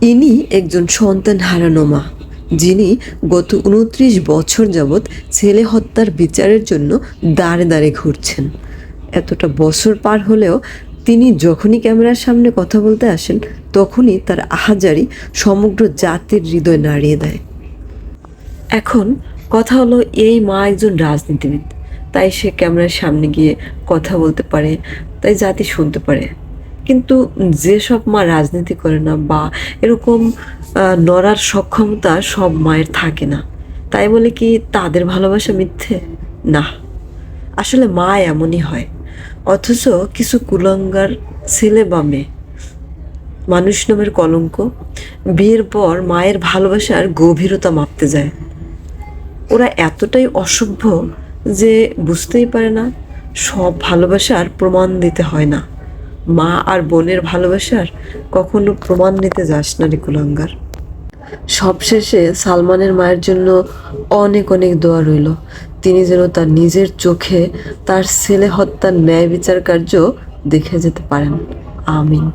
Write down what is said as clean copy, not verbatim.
ইনি একজন সন্তান হারানো মা, যিনি গত ২৯ বছর যাবৎ ছেলে হত্যার বিচারের জন্য দাঁড়ে দাঁড়ে ঘুরছেন। এতটা বছর পার হলেও তিনি যখনই ক্যামেরার সামনে কথা বলতে আসেন, তখনই তার আহাজারি সমগ্র জাতির হৃদয় নাড়িয়ে দেয়। এখন কথা হলো, এই মা একজন রাজনীতিবিদ, তাই সে ক্যামেরার সামনে গিয়ে কথা বলতে পারে, তাই জাতি শুনতে পারে। কিন্তু যেসব মা রাজনীতি করে না বা এরকম নড়ার সক্ষমতা সব মায়ের থাকে না, তাই বলে কি তাদের ভালোবাসা মিথ্যে? না, আসলে মা এমনই হয়। অথচ কিছু কুলাঙ্গার ছেলে বা মেয়ে, মানুষ নামের কলঙ্ক, বিয়ের পর মায়ের ভালোবাসার গভীরতা মাপতে যায়। ওরা এতটাই অসভ্য যে বুঝতেই পারে না সব ভালোবাসার প্রমাণ দিতে হয় না। মা আর বোনের ভালোবাসার কখনো প্রমাণ নিতে যাস না রে কুলাঙ্গার। সবশেষে সালমানের মায়ের জন্য অনেক অনেক দোয়া রইল, তিনি যেন তার নিজের চোখে তার ছেলে হত্যার ন্যায় বিচার কার্য দেখে যেতে পারেন। আমিন।